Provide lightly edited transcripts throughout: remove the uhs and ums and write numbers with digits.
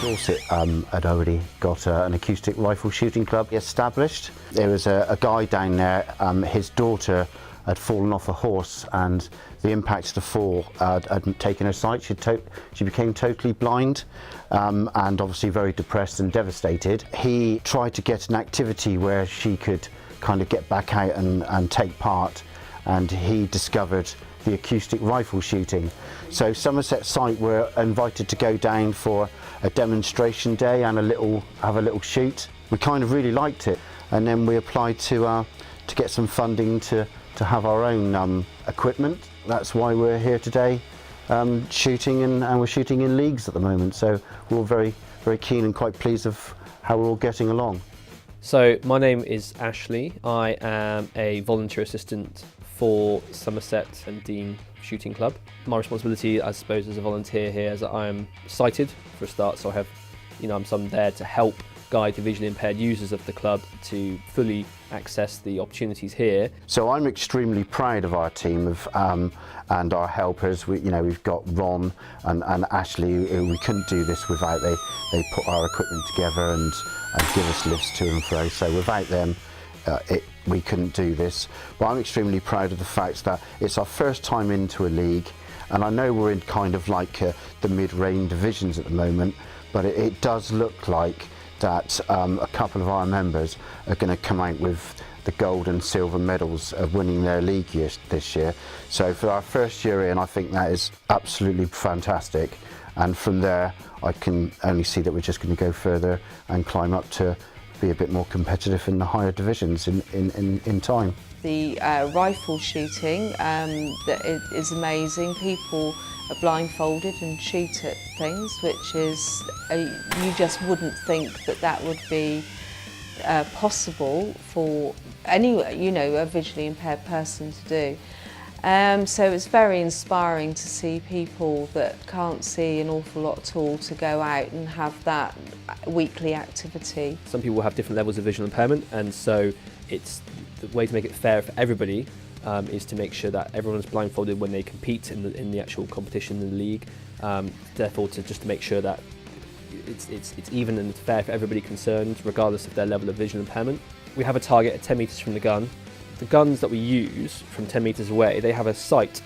Dorset had already got an acoustic rifle shooting club established. There was a guy down there, his daughter had fallen off a horse, and the impact of the fall had taken her sight. She became totally blind and obviously very depressed and devastated. He tried to get an activity where she could kind of get back out and take part, and he discovered the acoustic rifle shooting. So Somerset Sight were invited to go down for a demonstration day and have a little shoot. We kind of really liked it, and then we applied to get some funding to have our own equipment. That's why we're here today shooting, and we're shooting in leagues at the moment. So we're all very, very keen and quite pleased of how we're all getting along. So my name is Ashley. I am a volunteer assistant for Somerset and Dean Shooting Club. My responsibility, I suppose, as a volunteer here is that I am sighted for a start, so I have, I'm there to help guide the visually impaired users of the club to fully access the opportunities here. So I'm extremely proud of our team and our helpers. We've got Ron and Ashley. We couldn't do this without they put our equipment together and give us lifts to and fro. So without them, we couldn't do this. But I'm extremely proud of the fact that it's our first time into a league, and I know we're in kind of like the mid-range divisions at the moment, but it does look like that a couple of our members are going to come out with the gold and silver medals of winning their league this year. So for our first year in, I think that is absolutely fantastic, and from there I can only see that we're just going to go further and climb up to be a bit more competitive in the higher divisions in time. The rifle shooting that is amazing. People are blindfolded and shoot at things, which is, you just wouldn't think that would be possible for a visually impaired person to do. So it's very inspiring to see people that can't see an awful lot at all to go out and have that weekly activity. Some people have different levels of visual impairment, and so it's the way to make it fair for everybody is to make sure that everyone's blindfolded when they compete in the actual competition in the league. Therefore, to make sure that it's even and fair for everybody concerned, regardless of their level of visual impairment. We have a target at 10 metres from the gun. The guns that we use from 10 metres away, they have a sight,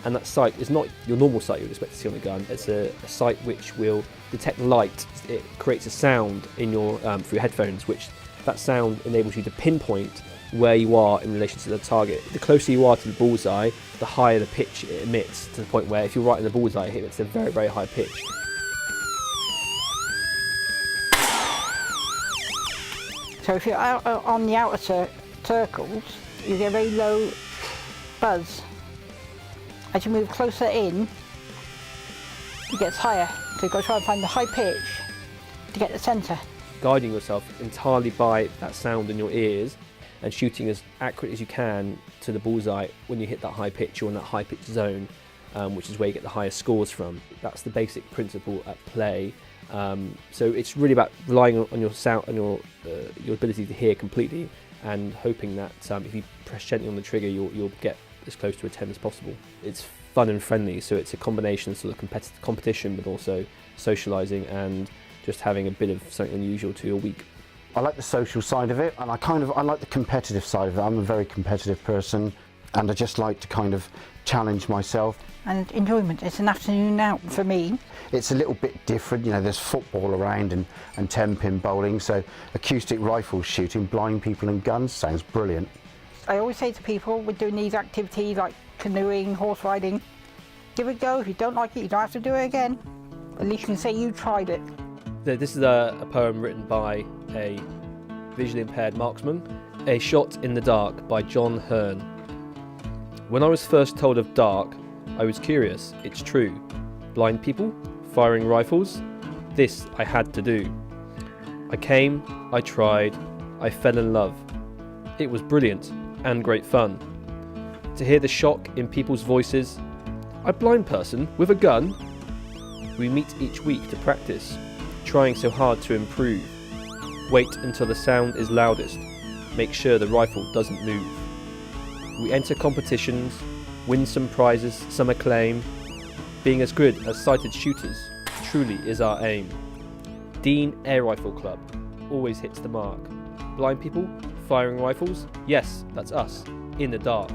and that sight is not your normal sight you would expect to see on a gun. It's a sight which will detect light. It creates a sound in your through your headphones, which that sound enables you to pinpoint where you are in relation to the target. The closer you are to the bullseye, the higher the pitch it emits, to the point where if you're right in the bullseye, it emits a very, very high pitch. So if you're out on the outer circles, you get a very low buzz. As you move closer in, it gets higher. So you've got to try and find the high pitch to get the centre. Guiding yourself entirely by that sound in your ears and shooting as accurate as you can to the bullseye when you hit that high pitch or in that high pitch zone, which is where you get the highest scores from. That's the basic principle at play. So it's really about relying on your sound and your ability to hear completely, and hoping that if you press gently on the trigger, you'll get as close to a 10 as possible. It's fun and friendly, so it's a combination of sort of competition, but also socialising and just having a bit of something unusual to your week. I like the social side of it, and I like the competitive side of it. I'm a very competitive person, and I just like to kind of challenge myself. And enjoyment. It's an afternoon out for me. It's a little bit different, there's football around and 10-pin bowling, so acoustic rifle shooting, blind people and guns sounds brilliant. I always say to people, we're doing these activities like canoeing, horse riding, give it a go. If you don't like it, you don't have to do it again. At least you can say you tried it. This is a poem written by a visually impaired marksman, A Shot in the Dark by John Hearn. When I was first told of dark, I was curious, it's true. Blind people, firing rifles, this I had to do. I came, I tried, I fell in love. It was brilliant and great fun. To hear the shock in people's voices, a blind person with a gun? We meet each week to practice, trying so hard to improve. Wait until the sound is loudest, make sure the rifle doesn't move. We enter competitions, win some prizes, some acclaim. Being as good as sighted shooters truly is our aim. Dean Air Rifle Club always hits the mark. Blind people firing rifles? Yes, that's us, in the dark.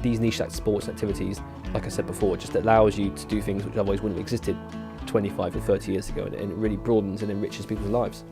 These niche sports activities, like I said before, just allows you to do things which otherwise wouldn't have existed 25 or 30 years ago, and it really broadens and enriches people's lives.